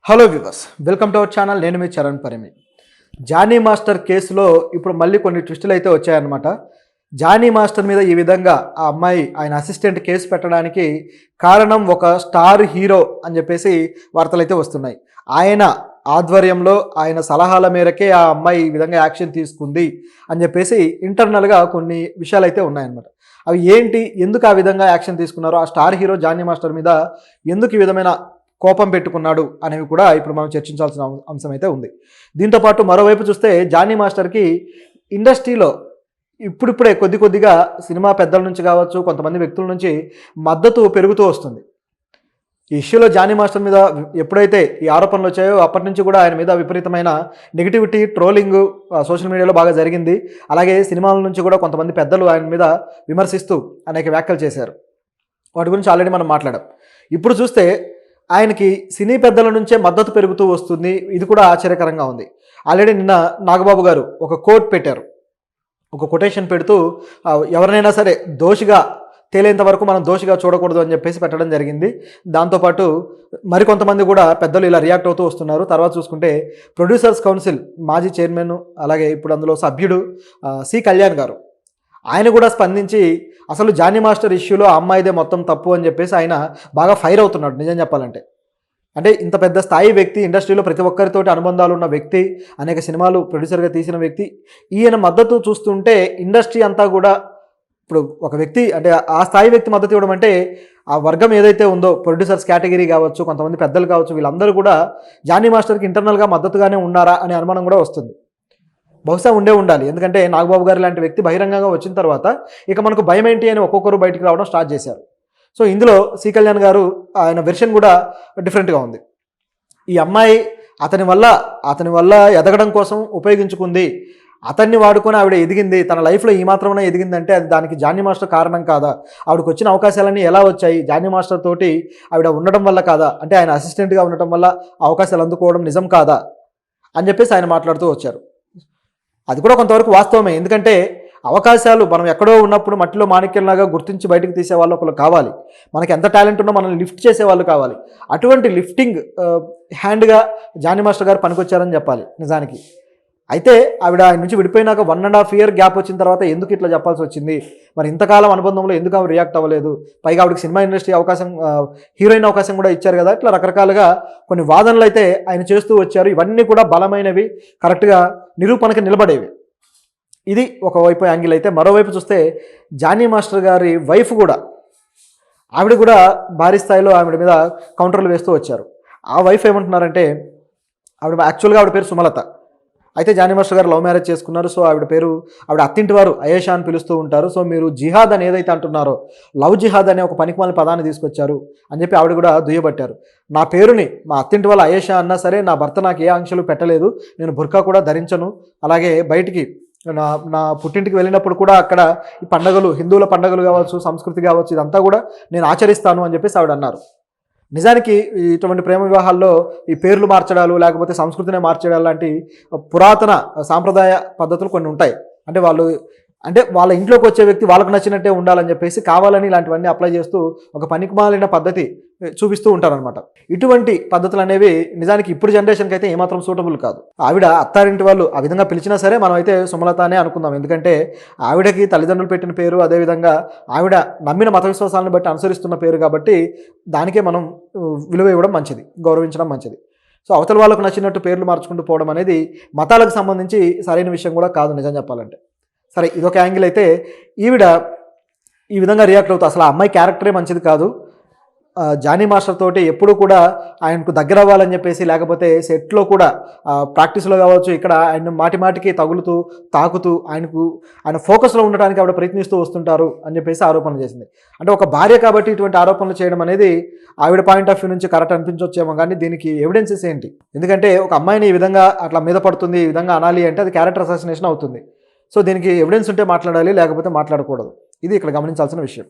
Hello viewers, welcome to our channel. నేను మీ Charan Parimi. Johnny master కేసులో ఇప్పుడు మళ్ళీ కొన్ని ట్విస్టులు అయితే వచ్చాయన్నమాట. జానీ మాస్టర్ మీద ఈ విధంగా ఆ అమ్మాయి ఆయన అసిస్టెంట్ కేసు పెట్టడానికి కారణం ఒక స్టార్ హీరో అని చెప్పేసి వార్తలు అయితే వస్తున్నాయి. ఆయన ఆధ్వర్యంలో ఆయన సలహాల మేరకే ఆ అమ్మాయి ఈ విధంగా యాక్షన్ తీసుకుంది అని చెప్పేసి ఇంటర్నల్గా కొన్ని విషయాలు అయితే ఉన్నాయన్నమాట. అవి ఏంటి, ఎందుకు ఆ విధంగా యాక్షన్ తీసుకున్నారో, ఆ స్టార్ హీరో జానీ మాస్టర్ మీద ఎందుకు ఈ విధమైన కోపం పెట్టుకున్నాడు అనేవి కూడా ఇప్పుడు మనం చర్చించాల్సిన అంశం అయితే ఉంది. దీంతోపాటు మరోవైపు చూస్తే జానీ మాస్టర్కి ఇండస్ట్రీలో ఇప్పుడిప్పుడే కొద్దిగా సినిమా పెద్దల నుంచి కావచ్చు, కొంతమంది వ్యక్తుల నుంచి మద్దతు పెరుగుతూ వస్తుంది. ఈ ఇష్యూలో జానీ మాస్టర్ మీద ఎప్పుడైతే ఈ ఆరోపణలు వచ్చాయో అప్పటి నుంచి కూడా ఆయన మీద విపరీతమైన నెగిటివిటీ, ట్రోలింగ్ సోషల్ మీడియాలో బాగా జరిగింది. అలాగే సినిమాల నుంచి కూడా కొంతమంది పెద్దలు ఆయన మీద విమర్శిస్తూ అనేక వ్యాఖ్యలు చేశారు. వాటి గురించి ఆల్రెడీ మనం మాట్లాడాం. ఇప్పుడు చూస్తే ఆయనకి సినీ పెద్దల నుంచే మద్దతు పెరుగుతూ వస్తుంది. ఇది కూడా ఆశ్చర్యకరంగా ఉంది. ఆల్రెడీ నిన్న నాగబాబు గారు ఒక కోట్ పెట్టారు, ఒక కొటేషన్ పెడుతూ ఎవరినైనా సరే దోషిగా తేలేంత వరకు మనం దోషిగా చూడకూడదు అని చెప్పేసి పెట్టడం జరిగింది. దాంతోపాటు మరికొంతమంది కూడా పెద్దలు ఇలా రియాక్ట్ అవుతూ వస్తున్నారు. తర్వాత చూసుకుంటే ప్రొడ్యూసర్స్ కౌన్సిల్ మాజీ చైర్మన్, అలాగే ఇప్పుడు అందులో సభ్యుడు సి కళ్యాణ్ గారు, ఆయన కూడా స్పందించి అసలు జానీ మాస్టర్ ఇష్యూలో ఆ అమ్మాయిదే మొత్తం తప్పు అని చెప్పేసి ఆయన బాగా ఫైర్ అవుతున్నాడు. నిజం చెప్పాలంటే, అంటే ఇంత పెద్ద స్థాయి వ్యక్తి, ఇండస్ట్రీలో ప్రతి ఒక్కరితోటి అనుబంధాలు ఉన్న వ్యక్తి, అనేక సినిమాలు ప్రొడ్యూసర్గా తీసిన వ్యక్తి, ఈయన మద్దతు చూస్తుంటే ఇండస్ట్రీ అంతా కూడా ఇప్పుడు ఒక వ్యక్తి అంటే ఆ స్థాయి వ్యక్తి మద్దతు ఇవ్వడం అంటే ఆ వర్గం ఏదైతే ఉందో ప్రొడ్యూసర్స్ కేటగిరీ కావచ్చు, కొంతమంది పెద్దలు కావచ్చు, వీళ్ళందరూ కూడా జానీ మాస్టర్కి ఇంటర్నల్గా మద్దతుగానే ఉన్నారా అనే అనుమానం కూడా వస్తుంది. బహుశా ఉండాలి. ఎందుకంటే నాగబాబు గారు లాంటి వ్యక్తి బహిరంగంగా వచ్చిన తర్వాత ఇక మనకు భయం ఏంటి అని ఒక్కొక్కరు బయటికి రావడం స్టార్ట్ చేశారు. సో ఇందులో సి కళ్యాణ్ గారు ఆయన వెర్షన్ కూడా డిఫరెంట్గా ఉంది. ఈ అమ్మాయి అతని వల్ల ఎదగడం కోసం ఉపయోగించుకుంది, అతన్ని వాడుకొని ఆవిడ ఎదిగింది, తన లైఫ్లో ఈ మాత్రమే ఎదిగిందంటే అది దానికి జానీ మాస్టర్ కారణం కాదా? ఆవిడకు వచ్చిన అవకాశాలన్నీ ఎలా వచ్చాయి? జానీ మాస్టర్ తోటి ఆవిడ ఉండడం వల్ల కాదా? అంటే ఆయన అసిస్టెంట్గా ఉండటం వల్ల అవకాశాలు అందుకోవడం నిజం కాదా అని చెప్పేసి ఆయన మాట్లాడుతూ వచ్చారు. అది కూడా కొంతవరకు వాస్తవమే. ఎందుకంటే అవకాశాలు మనం ఎక్కడో ఉన్నప్పుడు మట్టిలో మాణిక్యంలాగా గుర్తించి బయటకు తీసే వాళ్ళు ఒకరు కావాలి. మనకి ఎంత టాలెంట్ ఉన్నా మనల్ని లిఫ్ట్ చేసే వాళ్ళు కావాలి. అటువంటి లిఫ్టింగ్ హ్యాండ్గా జానీ మాస్టర్ గారు పనికొచ్చారని చెప్పాలి నిజానికి. అయితే ఆవిడ ఆయన నుంచి విడిపోయినాక 1.5 year గ్యాప్ వచ్చిన తర్వాత ఎందుకు ఇట్లా చెప్పాల్సి వచ్చింది? మరి ఇంతకాలం అనుబంధంలో ఎందుకు ఆవిడ రియాక్ట్ అవ్వలేదు? పైగా ఆవిడకి సినిమా ఇండస్ట్రీ అవకాశం, హీరోయిన్ అవకాశం కూడా ఇచ్చారు కదా. ఇట్లా రకరకాలుగా కొన్ని వాదనలు అయితే ఆయన చేస్తూ వచ్చారు. ఇవన్నీ కూడా బలమైనవి, కరెక్ట్గా నిరూపణకి నిలబడేవి. ఇది ఒకవైపు యాంగిల్ అయితే, మరోవైపు చూస్తే జానీ మాస్టర్ గారి వైఫ్ కూడా, ఆవిడ కూడా భారీ స్థాయిలో ఆవిడ మీద కౌంటర్లు వేస్తూ వచ్చారు. ఆ వైఫ్ ఏమంటున్నారంటే, యాక్చువల్గా ఆవిడ పేరు సుమలత. అయితే జానీ మాస్టర్ గారు లవ్ మ్యారేజ్ చేసుకున్నారు. సో ఆవిడ అత్తింటి వారు అయేషా అని పిలుస్తూ ఉంటారు. సో మీరు జిహాద్ అని ఏదైతే అంటున్నారో, లవ్ జిహాద్ అనే ఒక పనికిమాలిన పదాన్ని తీసుకొచ్చారు అని చెప్పి ఆవిడ కూడా దుయ్యబట్టారు. నా పేరుని మా అత్తింటి వాళ్ళ అయేషా అన్నా సరే, నా భర్త నాకు ఏ ఆంక్షలు పెట్టలేదు, నేను బుర్కా కూడా ధరించను, అలాగే బయటికి నా పుట్టింటికి వెళ్ళినప్పుడు కూడా అక్కడ ఈ పండుగలు, హిందువుల పండుగలు కావచ్చు, సంస్కృతి కావచ్చు, ఇదంతా కూడా నేను ఆచరిస్తాను అని చెప్పేసి ఆవిడ అన్నారు. నిజానికి ఇటువంటి ప్రేమ వివాహాల్లో ఈ పేర్లు మార్చడాలు, లేకపోతే సంస్కృతిని మార్చడాలు లాంటి పురాతన సాంప్రదాయ పద్ధతులు కొన్ని ఉంటాయి. అంటే వాళ్ళ ఇంట్లోకి వచ్చే వ్యక్తి వాళ్ళకు నచ్చినట్టే ఉండాలని చెప్పేసి కావాలని ఇలాంటివన్నీ అప్లై చేస్తూ ఒక పనికిమాలిన పద్ధతి చూపిస్తూ ఉంటారనమాట. ఇటువంటి పద్ధతులు అనేవి నిజానికి ఇప్పుడు జనరేషన్కి అయితే ఏమాత్రం సూటబుల్ కాదు. ఆవిడ అత్తారింటి వాళ్ళు ఆ విధంగా పిలిచినా సరే మనం అయితే సుమలత అనే అనుకుందాం. ఎందుకంటే ఆవిడకి తల్లిదండ్రులు పెట్టిన పేరు, అదేవిధంగా ఆవిడ నమ్మిన మత విశ్వాసాలను బట్టి అనుసరిస్తున్న పేరు కాబట్టి దానికే మనం విలువ ఇవ్వడం మంచిది, గౌరవించడం మంచిది. సో అవతల వాళ్ళకు నచ్చినట్టు పేర్లు మార్చుకుంటూ పోవడం అనేది మతాలకు సంబంధించి సరైన విషయం కూడా కాదు నిజం చెప్పాలంటే. సరే, ఇదొక యాంగిల్ అయితే, ఈవిడ ఈ విధంగా రియాక్ట్ అవుతా అసలు ఆ అమ్మాయి క్యారెక్టరే మంచిది కాదు, జానీ మాస్టర్ తోటి ఎప్పుడూ కూడా ఆయనకు దగ్గర అవ్వాలని చెప్పేసి, లేకపోతే సెట్లో కూడా ప్రాక్టీస్లో కావచ్చు, ఇక్కడ ఆయన మాటికి తగులుతూ తాకుతూ ఆయన ఫోకస్లో ఉండడానికి ఆవిడ ప్రయత్నిస్తూ వస్తుంటారు అని చెప్పేసి ఆరోపణలు చేసింది. అంటే ఒక భార్య కాబట్టి ఇటువంటి ఆరోపణలు చేయడం అనేది ఆవిడ పాయింట్ ఆఫ్ వ్యూ నుంచి కరెక్ట్ అనిపించవచ్చేమో, కానీ దీనికి ఎవిడెన్సెస్ ఏంటి? ఎందుకంటే ఒక అమ్మాయిని ఈ విధంగా అట్లా మీద పడుతుంది, ఈ విధంగా అనాలి అంటే అది క్యారెక్టర్ అసాసినేషన్ అవుతుంది. సో దీనికి ఎవిడెన్స్ ఉంటే మాట్లాడాలి, లేకపోతే మాట్లాడకూడదు. ఇది ఇక్కడ గమనించాల్సిన విషయం.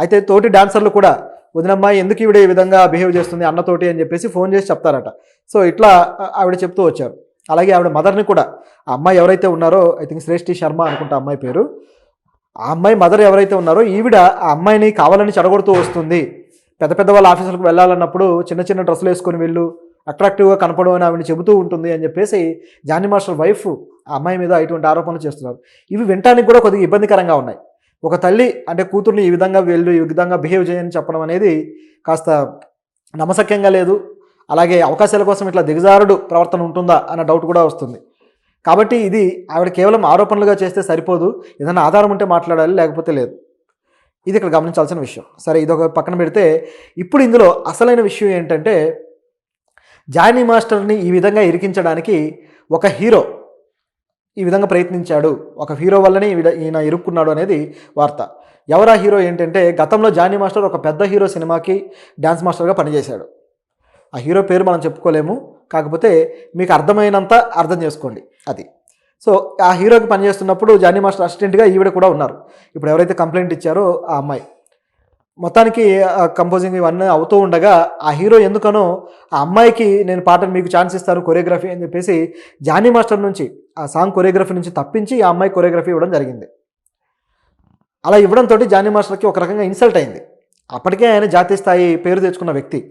అయితే తోటి డాన్సర్లు కూడా వదినమ్మాయి ఎందుకు ఈవిడ ఈ విధంగా బిహేవ్ చేస్తుంది అన్నతోటి అని చెప్పేసి ఫోన్ చేసి చెప్తారట. సో ఇట్లా ఆవిడ చెప్తూ వచ్చారు. అలాగే ఆవిడ మదర్ని కూడా, ఆ అమ్మాయి ఎవరైతే ఉన్నారో, ఐ థింక్ శ్రేష్ఠి శర్మ అనుకుంటా అమ్మాయి పేరు, ఆ అమ్మాయి మదర్ ఎవరైతే ఉన్నారో ఈవిడ ఆ అమ్మాయిని కావాలని చెడగొడుతూ వస్తుంది. పెద్ద వాళ్ళ ఆఫీసులకు వెళ్ళాలన్నప్పుడు చిన్న డ్రెస్సులు వేసుకొని వెళ్ళు, అట్రాక్టివ్గా కనపడమని ఆవిడ చెబుతూ ఉంటుంది అని చెప్పేసి జానీ మాస్టర్ వైఫ్ ఆ అమ్మాయి మీద ఇటువంటి ఆరోపణలు చేస్తున్నారు. ఇవి వినటానికి కూడా కొద్దిగా ఇబ్బందికరంగా ఉన్నాయి. ఒక తల్లి అంటే కూతుర్ని ఈ విధంగా వెళ్ళు, ఈ విధంగా బిహేవ్ చేయని చెప్పడం అనేది కాస్త నమ్మశక్యంగా లేదు. అలాగే అవకాశాల కోసం ఇట్లా దిగజారుడు ప్రవర్తన ఉంటుందా అన్న డౌట్ కూడా వస్తుంది. కాబట్టి ఇది ఆవిడ కేవలం ఆరోపణలుగా చేస్తే సరిపోదు, ఏదైనా ఆధారం ఉంటే మాట్లాడాలి, లేకపోతే లేదు. ఇది ఇక్కడ గమనించాల్సిన విషయం. సరే, ఇదొక పక్కన పెడితే ఇప్పుడు ఇందులో అసలైన విషయం ఏంటంటే జానీ మాస్టర్ని ఈ విధంగా ఇరికించడానికి ఒక హీరో ఈ విధంగా ప్రయత్నించాడు, ఒక హీరో వల్లనే ఈయన ఇరుక్కున్నాడు అనేది వార్త. ఎవరా హీరో ఏంటంటే గతంలో జానీ మాస్టర్ ఒక పెద్ద హీరో సినిమాకి డ్యాన్స్ మాస్టర్గా పనిచేశాడు. ఆ హీరో పేరు మనం చెప్పుకోలేము, కాకపోతే మీకు అర్థమైనంత అర్థం చేసుకోండి అది. సో ఆ హీరోకి పనిచేస్తున్నప్పుడు జానీ మాస్టర్ అసిస్టెంట్గా ఈవిడ కూడా ఉన్నారు. ఇప్పుడు ఎవరైతే కంప్లైంట్ ఇచ్చారో ఆ అమ్మాయి. మొత్తానికి కంపోజింగ్ ఇవన్నీ అవుతూ ఉండగా ఆ హీరో ఎందుకనో ఆ అమ్మాయికి నేను పాటను మీకు ఛాన్స్ ఇస్తాను కొరియోగ్రఫీ అని చెప్పేసి జానీ మాస్టర్ నుంచి ఆ సాంగ్ కొరియోగ్రఫీ నుంచి తప్పించి ఆ అమ్మాయి కొరియోగ్రఫీ ఇవ్వడం జరిగింది. అలా ఇవ్వడంతో జానీ మాస్టర్కి ఒక రకంగా ఇన్సల్ట్ అయింది. అప్పటికే ఆయన జాతీయ స్థాయి పేరు తెచ్చుకున్న వ్యక్తి.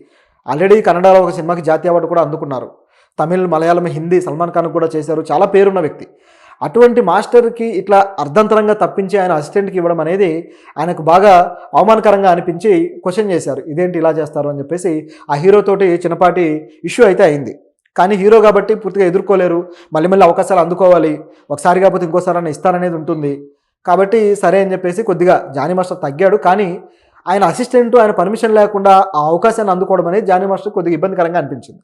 ఆల్రెడీ కన్నడలో ఒక సినిమాకి జాతీయ అవార్డు కూడా అందుకున్నారు. తమిళ్, మలయాళం, హిందీ సల్మాన్ ఖాన్ కూడా చేశారు. చాలా పేరున్న వ్యక్తి. అటువంటి మాస్టర్కి ఇట్లా అర్ధంతరంగా తప్పించి ఆయన అసిస్టెంట్కి ఇవ్వడం అనేది ఆయనకు బాగా అవమానకరంగా అనిపించి క్వశ్చన్ చేశారు. ఇదేంటి ఇలా చేస్తారు అని చెప్పేసి ఆ హీరోతోటి చిన్నపాటి ఇష్యూ అయితే అయింది. కానీ హీరో కాబట్టి పూర్తిగా ఎదుర్కోలేరు, మళ్ళీ మళ్ళీ అవకాశాలు అందుకోవాలి, ఒకసారి కాకపోతే ఇంకోసారి అన్న ఇస్తారనేది ఉంటుంది. కాబట్టి సరే అని చెప్పేసి కొద్దిగా జానీ మాస్టర్ తగ్గాడు. కానీ ఆయన అసిస్టెంట్ ఆయన పర్మిషన్ లేకుండా ఆ అవకాశాన్ని అందుకోవడం అనేది జానీ మాస్టర్ కొద్దిగా ఇబ్బందికరంగా అనిపించింది.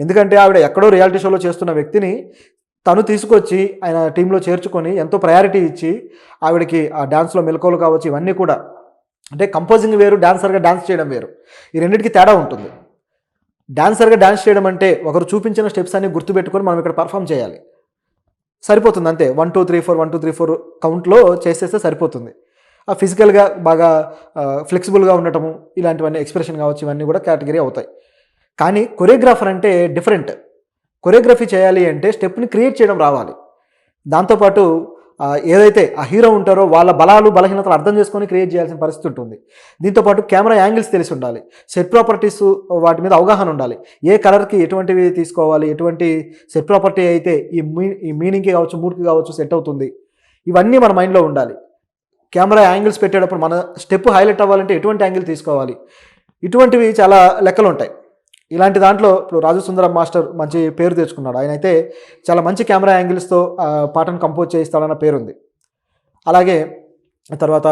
ఎందుకంటే ఆవిడ ఎక్కడో రియాలిటీ షోలో చేస్తున్న వ్యక్తిని తను తీసుకొచ్చి ఆయన టీంలో చేర్చుకొని ఎంతో ప్రయారిటీ ఇచ్చి ఆవిడకి ఆ డ్యాన్స్లో మెలకువలు కావచ్చు, ఇవన్నీ కూడా అంటే కంపోజింగ్ వేరు, డాన్సర్గా డాన్స్ చేయడం వేరు. ఈ రెండింటికి తేడా ఉంటుంది. డాన్సర్గా డాన్స్ చేయడం అంటే ఒకరు చూపించిన స్టెప్స్ అన్ని గుర్తుపెట్టుకొని మనం ఇక్కడ పర్ఫామ్ చేయాలి, సరిపోతుంది అంతే. 1 2 3 4 1 2 3 4 కౌంట్లో చేసేస్తే సరిపోతుంది. ఆ ఫిజికల్గా బాగా ఫ్లెక్సిబుల్గా ఉండటము, ఇలాంటివన్నీ ఎక్స్ప్రెషన్ కావచ్చు, ఇవన్నీ కూడా కేటగిరీ అవుతాయి. కానీ కొరియోగ్రాఫర్ అంటే డిఫరెంట్. కొరియోగ్రఫీ చేయాలి అంటే స్టెప్ని క్రియేట్ చేయడం రావాలి. దాంతోపాటు ఏదైతే ఆ హీరో ఉంటారో వాళ్ళ బలాలు బలహీనతలు అర్థం చేసుకొని క్రియేట్ చేయాల్సిన పరిస్థితి ఉంటుంది. దీంతోపాటు కెమెరా యాంగిల్స్ తెలిసి ఉండాలి, సెట్ ప్రాపర్టీస్ వాటి మీద అవగాహన ఉండాలి. ఏ కలర్కి ఎటువంటివి తీసుకోవాలి, ఎటువంటి సెట్ ప్రాపర్టీ అయితే ఈ మీనింగ్కి కావచ్చు, మూడ్కి కావచ్చు సెట్ అవుతుంది, ఇవన్నీ మన మైండ్లో ఉండాలి. కెమెరా యాంగిల్స్ పెట్టేటప్పుడు మన స్టెప్ హైలైట్ అవ్వాలంటే ఎటువంటి యాంగిల్ తీసుకోవాలి, ఇటువంటివి చాలా లెక్కలు ఉంటాయి. ఇలాంటి దాంట్లో ఇప్పుడు రాజు సుందరం మాస్టర్ మంచి పేరు తెచ్చుకున్నాడు. ఆయన అయితే చాలా మంచి కెమెరా యాంగిల్స్తో పాటను కంపోజ్ చేయిస్తాడన్న పేరుంది. అలాగే తర్వాత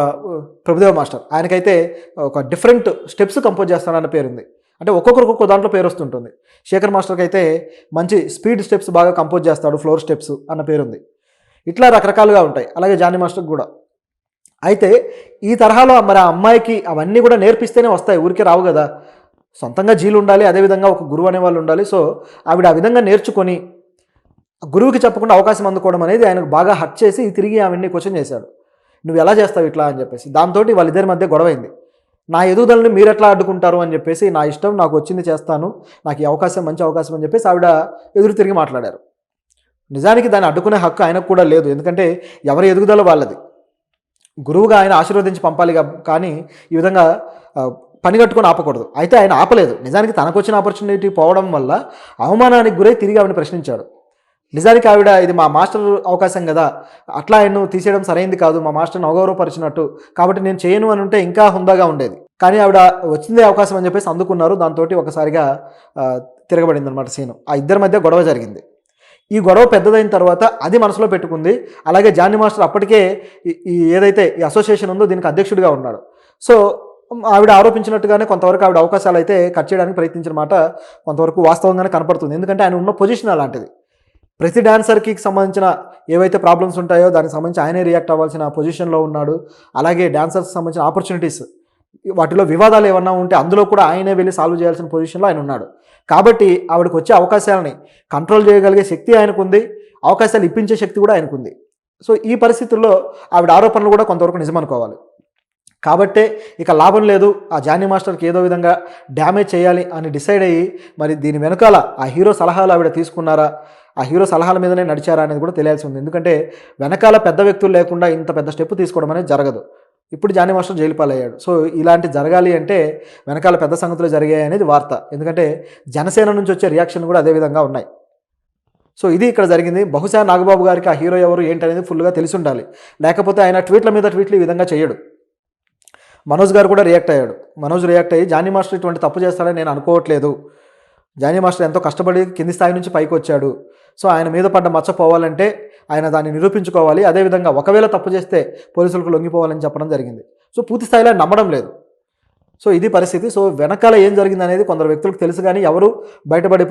ప్రభుదేవ మాస్టర్, ఆయనకైతే ఒక డిఫరెంట్ స్టెప్స్ కంపోజ్ చేస్తాడన్న పేరుంది. అంటే ఒక్కొక్కరికి ఒక్కొక్క దాంట్లో పేరు వస్తుంటుంది. శేఖర్ మాస్టర్కి అయితే మంచి స్పీడ్ స్టెప్స్ బాగా కంపోజ్ చేస్తాడు, ఫ్లోర్ స్టెప్స్ అన్న పేరుంది. ఇట్లా రకరకాలుగా ఉంటాయి. అలాగే జానీ మాస్టర్కి కూడా. అయితే ఈ తరహాలో మరి ఆ అమ్మాయికి అవన్నీ కూడా నేర్పిస్తేనే వస్తాయి, ఊరికే రావు కదా. సొంతంగా జీలు ఉండాలి, అదేవిధంగా ఒక గురువు అనేవాళ్ళు ఉండాలి. సో ఆవిడ ఆ విధంగా నేర్చుకొని గురువుకి చెప్పకుండా అవకాశం అందుకోవడం అనేది ఆయనకు బాగా హర్ట్ చేసి తిరిగి ఆవిడ్ని క్వశ్చన్ చేశాడు, నువ్వు ఎలా చేస్తావు ఇట్లా అని చెప్పేసి. దాంతో వాళ్ళిద్దరి మధ్య గొడవైంది. నా ఎదుగుదలని మీరు ఎట్లా అడ్డుకుంటారు అని చెప్పేసి, నా ఇష్టం, నాకు వచ్చింది చేస్తాను, నాకు ఈ అవకాశం మంచి అవకాశం అని చెప్పేసి ఆవిడ ఎదురు తిరిగి మాట్లాడారు. నిజానికి దాన్ని అడ్డుకునే హక్కు ఆయనకు కూడా లేదు. ఎందుకంటే ఎవరి ఎదుగుదల వాళ్ళది. గురువుగా ఆయన ఆశీర్వదించి పంపాలి, కానీ ఈ విధంగా పని కట్టుకొని ఆపకూడదు. అయితే ఆయన ఆపలేదు. నిజానికి తనకు వచ్చిన ఆపర్చునిటీ పోవడం వల్ల అవమానానికి గురై తిరిగి ఆవిడని ప్రశ్నించాడు. నిజానికి ఆవిడ ఇది మా మాస్టర్ అవకాశం కదా, అట్లా ఆయన్ను తీసేయడం సరైంది కాదు, మా మాస్టర్ని అవగౌరవపరిచినట్టు, కాబట్టి నేను చేయను అని ఉంటే ఇంకా హుందాగా ఉండేది. కానీ ఆవిడ వచ్చిందే అవకాశం అని చెప్పేసి అందుకున్నారు. దాంతో ఒకసారిగా తిరగబడింది అనమాట సీను. ఆ ఇద్దరి మధ్య గొడవ జరిగింది. ఈ గొడవ పెద్దదైన తర్వాత అది మనసులో పెట్టుకుంది. అలాగే జానీ మాస్టర్ అప్పటికే ఏదైతే ఈ అసోసియేషన్ ఉందో దీనికి అధ్యక్షుడిగా ఉన్నాడు. సో ఆవిడ ఆరోపించినట్టుగానే కొంతవరకు ఆవిడ అవకాశాలు అయితే కట్ చేయడానికి ప్రయత్నించిన మాట కొంతవరకు వాస్తవంగానే కనపడుతుంది. ఎందుకంటే ఆయన ఉన్న పొజిషన్ అలాంటిది. ప్రతి డాన్సర్కి సంబంధించిన ఏవైతే ప్రాబ్లమ్స్ ఉంటాయో దానికి సంబంధించి ఆయనే రియాక్ట్ అవ్వాల్సిన పొజిషన్లో ఉన్నాడు. అలాగే డాన్సర్స్కి సంబంధించిన ఆపర్చునిటీస్, వాటిలో వివాదాలు ఏమన్నా ఉంటే అందులో కూడా ఆయనే వెళ్ళి సాల్వ్ చేయాల్సిన పొజిషన్లో ఆయన ఉన్నాడు. కాబట్టి ఆవిడకి వచ్చే అవకాశాలని కంట్రోల్ చేయగలిగే శక్తి ఆయనకుంది, అవకాశాలు ఇప్పించే శక్తి కూడా ఆయనకుంది. సో ఈ పరిస్థితుల్లో ఆవిడ ఆరోపణలు కూడా కొంతవరకు నిజమనుకోవాలి. కాబట్టే ఇక లాభం లేదు, ఆ జానీ మాస్టర్కి ఏదో విధంగా డ్యామేజ్ చేయాలి అని డిసైడ్ అయ్యి మరి దీని వెనకాల ఆ హీరో సలహాలు ఆవిడ తీసుకున్నారా, ఆ హీరో సలహాల మీదనే నడిచారా అనేది కూడా తెలియాల్సి ఉంది. ఎందుకంటే వెనకాల పెద్ద వ్యక్తులు లేకుండా ఇంత పెద్ద స్టెప్ తీసుకోవడం అనేది జరగదు. ఇప్పుడు జానీ మాస్టర్ జైలు పాలయ్యాడు. సో ఇలాంటి జరగాలి అంటే వెనకాల పెద్ద సంగతులు జరిగాయి అనేది వార్త. ఎందుకంటే జనసేన నుంచి వచ్చే రియాక్షన్ కూడా అదే విధంగా ఉన్నాయి. సో ఇది ఇక్కడ జరిగింది. బహుశా నాగబాబు గారికి ఆ హీరో ఎవరు ఏంటనేది ఫుల్గా తెలిసి ఉండాలి. లేకపోతే ఆయన ట్వీట్ల మీద ట్వీట్లు ఈ విధంగా చేయడు. మనోజ్ గారు కూడా రియాక్ట్ అయ్యాడు. మనోజ్ రియాక్ట్ అయ్యి జానీ మాస్టర్ ఇటువంటి తప్పు చేస్తాడని నేను అనుకోవట్లేదు. జానీ మాస్టర్ ఎంతో కష్టపడి కింది స్థాయి నుంచి పైకి వచ్చాడు. సో ఆయన మీద పడ్డ మచ్చ పోవాలంటే ఆయన దాన్ని నిరూపించుకోవాలి. అదేవిధంగా ఒకవేళ తప్పు చేస్తే పోలీసులకు లొంగిపోవాలని చెప్పడం జరిగింది. సో పూర్తి స్థాయిలో నమ్మడం లేదు. సో ఇది పరిస్థితి. సో వెనకాల ఏం జరిగింది అనేది కొందరు వ్యక్తులకు తెలుసు, కానీ ఎవరు బయటపడి